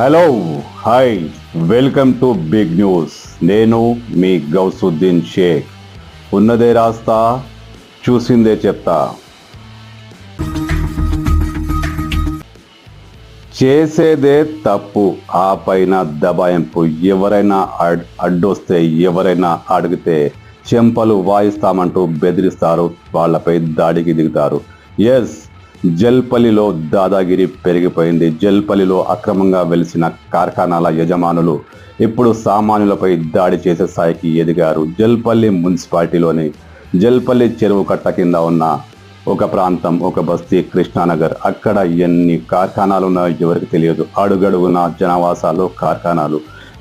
Hello hi welcome to big news. నేను మీ గౌసుద్దీన్ షేక్. ఉన్నదే రాస్తా, చూసిందే చెప్తా. చేసేదే తప్పు, ఆ పైన దబాయింపు. ఎవరైనా అడ్డొస్తే, ఎవరైనా అడిగితే చెంపలు వాయిస్తామంటూ బెదిరిస్తారు, వాళ్ళపై దాడికి దిగుతారు. ఎస్, జల్పల్లిలో దాదాగిరి పెరిగిపోయింది. జల్పల్లిలో అక్రమంగా వెలిసిన కార్ఖానాల యజమానులు ఇప్పుడు సామాన్యులపై దాడి చేసే స్థాయికి ఎదిగారు. జల్పల్లి మున్సిపాలిటీలోని జల్పల్లి చెరువు కట్ట కింద ఉన్న ఒక ప్రాంతం, ఒక బస్తీ కృష్ణానగర్. అక్కడ ఎన్ని కార్ఖానాలు ఉన్నాయో ఎవరికి తెలియదు. అడుగడుగున జనవాసాలు, కార్ఖానాలు.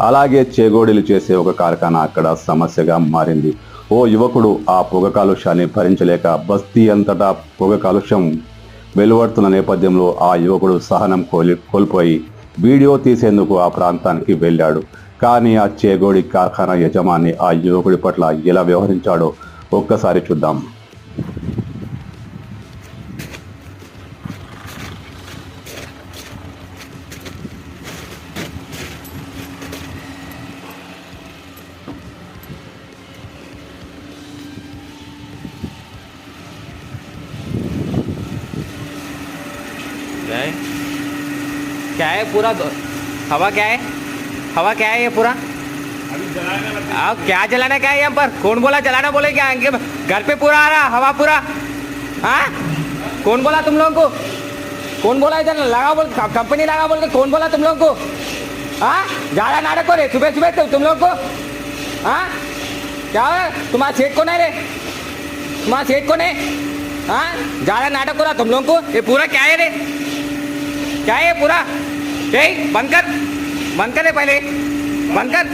అలాగే చేగోడీలు చేసే ఒక కార్ఖానా అక్కడ సమస్యగా మారింది. ఓ యువకుడు ఆ పొగ కాలుష్యాన్ని భరించలేక బస్తీ అంతటా పొగ కాలుష్యం వెలువడుతున్న నేపథ్యంలో ఆ యువకుడు సహనం కోల్పోయి వీడియో తీసేందుకు ఆ ప్రాంతానికి వెళ్ళాడు. కానీ ఆ చేగోడి కార్ఖానా యజమాని ఆ యువకుడి పట్ల ఎలా వ్యవహరించాడో ఒక్కసారి చూద్దాం. क्या है पूरा हवा क्या है? हवा क्या है ये पूरा? आप क्या जलाना क्या है यहाँ पर? कौन बोला जलाना? बोले क्या घर पे पूरा आ रहा हवा पूरा? हाँ, कौन बोला तुम लोगों को? कौन बोला इधर लगा बोल, कंपनी लगा बोल के कौन बोला तुम लोगों को? हाँ, ज़्यादा नाटक हो रहे सुबह सुबह तुम लोग को? हाँ, क्या हो? तुम्हारा सेठ कौन है रे? तुम्हारा सेठ कौन है? हाँ, ज़्यादा नाटक हो रहा तुम लोगों को? ये पूरा क्या है रे? क्या है पूरा? बंद कर पहले, बंद कर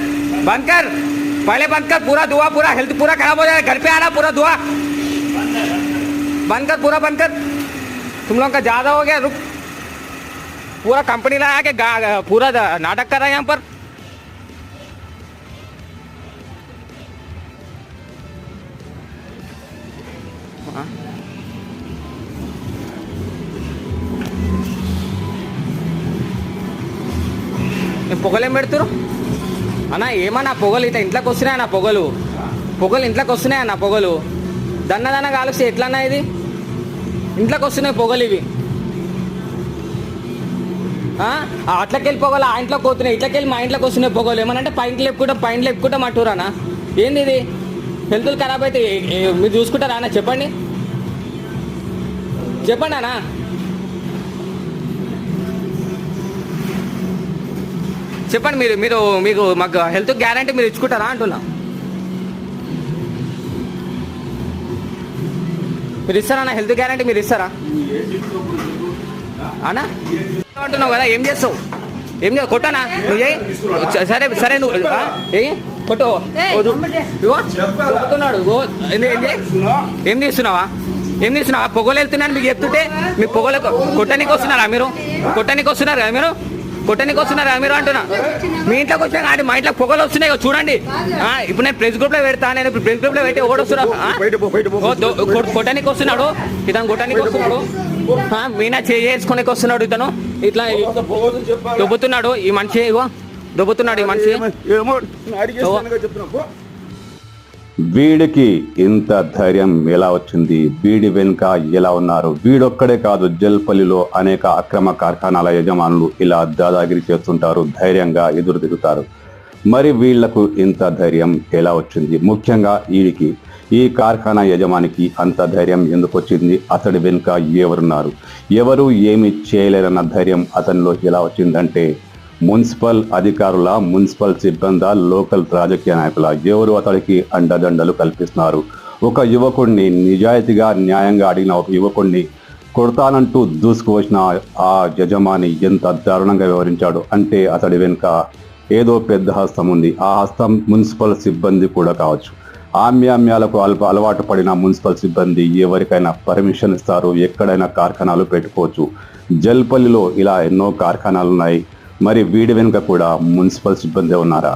पहले, बंद कर. पूरा धुआं, पूरा हेल्थ पूरा खराब हो जाएगा. घर पे आ रहा पूरा धुआं. बंद कर, पूरा बंद कर. तुम लोग का ज़्यादा हो गया. रुक, पूरा कंपनी लगा के पूरा नाटक कर रहा है यहाँ पर. పొగలేం పెడుతురు అన్న? ఏమన్నా పొగలు ఇట్లా ఇంట్లోకి వస్తున్నాయి అన్న? పొగలు ఇంట్లోకి వస్తున్నాయి అన్న? పొగలు దన్న కాలుస్తే ఎట్లన్నా? ఇది ఇంట్లోకి వస్తున్నాయి పొగలు ఇవి. అట్లకి వెళ్ళి పొగలు ఆ ఇంట్లోకి పోతున్నాయి, ఇట్లకి వెళ్ళి మా ఇంట్లోకి వస్తున్నాయి పొగలు. ఏమనంటే పైన లేపుకుంటాం అంటురానా? ఏంది ఇది? హెల్త్లు ఖరాబ్ అయితే మీరు చూసుకుంటారా అన్న? చెప్పండి అన్న. చెప్పండి మీకు మాకు హెల్త్ గ్యారంటీ మీరు ఇచ్చుకుంటారా అంటున్నా? మీరు ఇస్తారా అన్న? హెల్త్ గ్యారంటీ మీరు ఇస్తారా అన్న? అంటున్నావు కదా, ఏం చేస్తావు? కొట్టానా నువ్వు? సరే నువ్వు కొట్టు. చెప్తున్నాడు ఏం తీస్తున్నావా? పొగలు వెళ్తున్నాను మీకు చెప్తుంటే మీ పొగలు కొట్టడానికి వస్తున్నారా మీరు? కొట్టడానికి వస్తున్నారా మీరు అంటున్నా? మీ ఇంట్లోకి వచ్చినా కానీ మా ఇంట్లో పొగలు వస్తున్నాయి చూడండి. ఇప్పుడు నేను ప్రెస్ గ్రూప్ లో పెడతా, నేను ప్రెస్ గ్రూప్ లో పెట్టి ఓడొస్తున్నా. కొట్టడానికి వస్తున్నాడు ఇతను, కొట్టడానికి వస్తున్నాడు. మీనా చేసుకునేకి వస్తున్నాడు ఇతను. ఇట్లా దొబ్బుతున్నాడు ఈ మనిషి. దొబ్బుతున్నాడు ఈ మనిషి. వీడికి ఇంత ధైర్యం ఎలా వచ్చింది? వీడి వెనుక ఎలా ఉన్నారు? వీడొక్కడే కాదు, జల్పల్లిలో అనేక అక్రమ కార్ఖానాల యజమానులు ఇలా దాదాగిరి చేస్తుంటారు, ధైర్యంగా ఎదురు తిరుగుతారు. మరి వీళ్లకు ఇంత ధైర్యం ఎలా వచ్చింది? ముఖ్యంగా వీడికి, ఈ కార్ఖానా యజమానికి అంత ధైర్యం ఎందుకు వచ్చింది? అతడి వెనుక ఎవరున్నారు? ఎవరు ఏమి చేయలేరన్న ధైర్యం అతనిలో ఎలా వచ్చిందంటే, మున్సిపల్ అధికారుల, మున్సిపల్ సిబ్బంది, లోకల్ రాజకీయ నాయకుల, ఎవరు అతడికి అండదండలు కల్పిస్తున్నారు? ఒక యువకుడిని, నిజాయితీగా న్యాయంగా అడిగిన ఒక యువకుడిని కొడతానంటూ దూసుకువచ్చిన ఆ యజమాని ఎంత దారుణంగా వ్యవహరించాడు అంటే అతడి వెనుక ఏదో పెద్ద హస్తం ఉంది. ఆ హస్తం మున్సిపల్ సిబ్బంది కూడా కావచ్చు. ఆమ్యామ్యాలకు అలవాటు పడిన మున్సిపల్ సిబ్బంది ఎవరికైనా పర్మిషన్ ఇస్తారు, ఎక్కడైనా కార్ఖానాలు పెట్టుకోవచ్చు. జల్పల్లిలో ఇలా ఎన్నో కార్ఖానాలు ఉన్నాయి. మరి వీడి వెనుక కూడా మున్సిపల్ సిబ్బంది ఉన్నారా?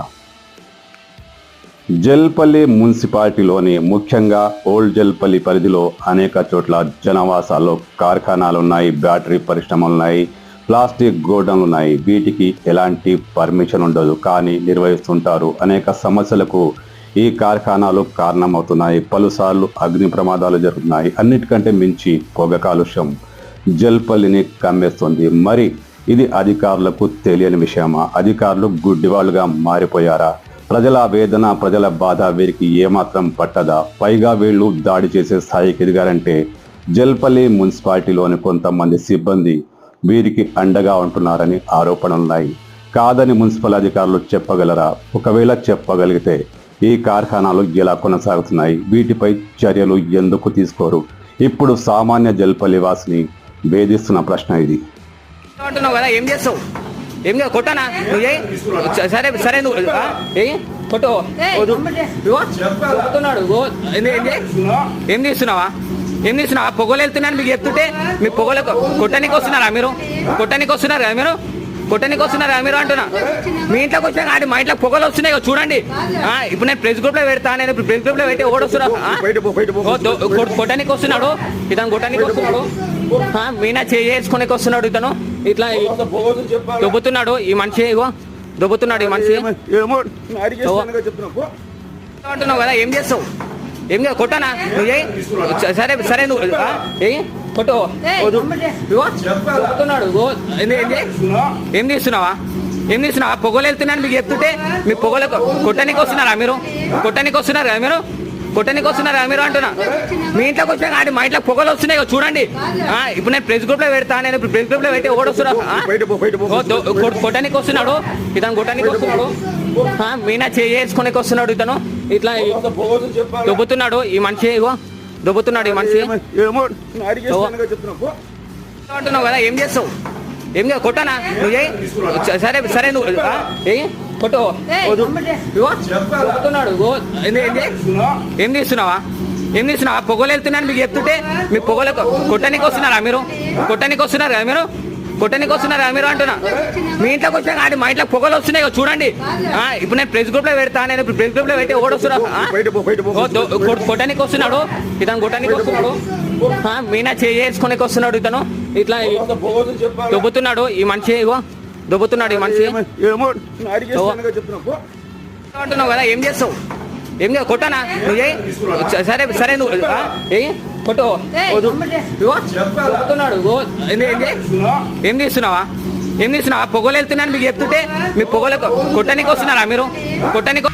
జల్పల్లి మున్సిపాలిటీలోని ముఖ్యంగా ఓల్డ్ జల్పల్లి పరిధిలో అనేక చోట్ల జనవాసాల్లో కార్ఖానాలు ఉన్నాయి, బ్యాటరీ పరిశ్రమలు ఉన్నాయి, ప్లాస్టిక్ గోడౌన్లు ఉన్నాయి. వీటికి ఎలాంటి పర్మిషన్ ఉండదు, కానీ నిర్వహిస్తుంటారు. అనేక సమస్యలకు ఈ కార్ఖానాలు కారణమవుతున్నాయి. పలుసార్లు అగ్ని ప్రమాదాలు జరుగుతున్నాయి. అన్నిటికంటే మించి పొగ కాలుష్యం జల్పల్లిని కమ్మేస్తుంది. మరి ఇది అధికారులకు తెలియని విషయమా? అధికారులు గుడ్డివాళ్ళుగా మారిపోయారా? ప్రజల వేదన, ప్రజల బాధ వీరికి ఏమాత్రం పట్టదా? పైగా వీళ్ళు దాడి చేసే స్థాయికి ఎదిగారంటే జల్పల్లి మున్సిపాలిటీలోని కొంతమంది సిబ్బంది వీరికి అండగా ఉంటున్నారని ఆరోపణలున్నాయి. కాదని మున్సిపల్ అధికారులు చెప్పగలరా? ఒకవేళ చెప్పగలిగితే ఈ కార్ఖానాలు ఎలా కొనసాగుతున్నాయి? వీటిపై చర్యలు ఎందుకు తీసుకోరు? ఇప్పుడు సామాన్య జల్పల్లి వాసిని వేధిస్తున్న ప్రశ్న ఇది. అంటున్నావు కదా, ఏం చేస్తావు? ఏం చేస్తావు? కొట్టనా నువ్వు? సరే సరే నువ్వు కొట్టు. చెప్తున్నాడు ఏం తీస్తున్నావా? ఏం తీస్తున్నావా? పొగలు వెళ్తున్నాను మీకు చెప్తుంటే మీ పొగలు కొట్టడానికి వస్తున్నారా మీరు? కొట్టడానికి వస్తున్నారా మీరు? కొట్టడానికి వస్తున్నారా మీరు అంటున్నా? మీ ఇంట్లోకి వచ్చినా కానీ మా ఇంట్లో పొగలు వస్తున్నాయి చూడండి. ఇప్పుడు నేను ప్రెస్ గ్రూప్ లో పెడతా, నేను ఇప్పుడు ప్రెస్ గ్రూప్ లో పెట్టి ఓడొస్తున్నా. కొట్టడానికి వస్తున్నాడు ఇతను, కొట్టడానికి వస్తున్నాడు. మీనా చేసుకునేకి వస్తున్నాడు ఇతను. ఇట్లా దొబ్బుతున్నాడు ఈ మనిషి. ఇగో దొబ్బుతున్నాడు ఈ మనిషి. అంటున్నావు కదా, ఏం చేస్తావు? ఏం చేస్తావు? కొట్టనా నువ్వు? సరే సరే నువ్వు కొట్టు. చెప్తున్నాడు ఏం తీస్తున్నావా? ఏం తీస్తున్నావా? పొగలు వెళ్తున్నాను మీకు చెప్తుంటే మీ పొగలు కొట్టడానికి వస్తున్నారా మీరు? కొట్టడానికి వస్తున్నారా మీరు? కొట్టడానికి వస్తున్నారా మీరు అంటున్నా? మీ ఇంట్లోకి వచ్చినా కానీ మా ఇంట్లో పొగలు వస్తున్నాయి చూడండి. ఇప్పుడు నేను ప్రెస్ గ్రూప్ లో పెడతా, నేను ఇప్పుడు ప్రెస్ గ్రూప్ లో పెట్టి ఓడొస్తున్నా. కొట్టడానికి వస్తున్నాడు ఇతను, కొట్టడానికి వస్తున్నాడు. మీనా చేసుకునేకి వస్తున్నాడు ఇతను. ఇట్లా దొబ్బుతున్నాడు ఈ మనిషి. ఇగో దొబ్బుతున్నాడు ఈ మనిషి. అంటున్నావు కదా, ఏం చేస్తావు? ఏం చేస్తావు? కొట్టనా నువ్వు? సరే సరే నువ్వు కొట్టు. చెప్తున్నాడు ఏం తీస్తున్నావా? ఏం తీస్తున్నావా? పొగలు వెళ్తున్నాను మీకు చెప్తుంటే మీ పొగలు కొట్టడానికి వస్తున్నారా మీరు? కొట్టడానికి వస్తున్నారా మీరు? కొట్టడానికి వస్తున్నారా మీరు అంటున్నా? మీ ఇంట్లోకి వచ్చినా కానీ మా ఇంట్లో పొగలు వస్తున్నాయి చూడండి. ఇప్పుడు నేను ప్రెస్ గ్రూప్ లో పెడతా, నేను ఇప్పుడు ప్రెస్ గ్రూప్ లో పెట్టి ఓడొస్తున్నా. కొట్టడానికి వస్తున్నాడు ఇతను, కొట్టడానికి వస్తున్నాడు. మీనా చేసుకునేకి వస్తున్నాడు ఇతను. ఇట్లా దొబ్బుతున్నాడు ఈ మనిషి. ఇగో దొబ్బుతున్నాడు ఈ మనిషి. అంటున్నావు కదా, ఏం చేస్తావు? ఏం చేస్తావు? కొట్టనా నువ్వు? సరే సరే నువ్వు కొట్టు. చెప్తున్నాడు ఏం తీస్తున్నావా? ఏం తీస్తున్నావా? పొగలు వెళ్తున్నాను మీకు చెప్తుంటే మీ పొగలు కొట్టడానికి వస్తున్నారా మీరు? కొట్టడానికి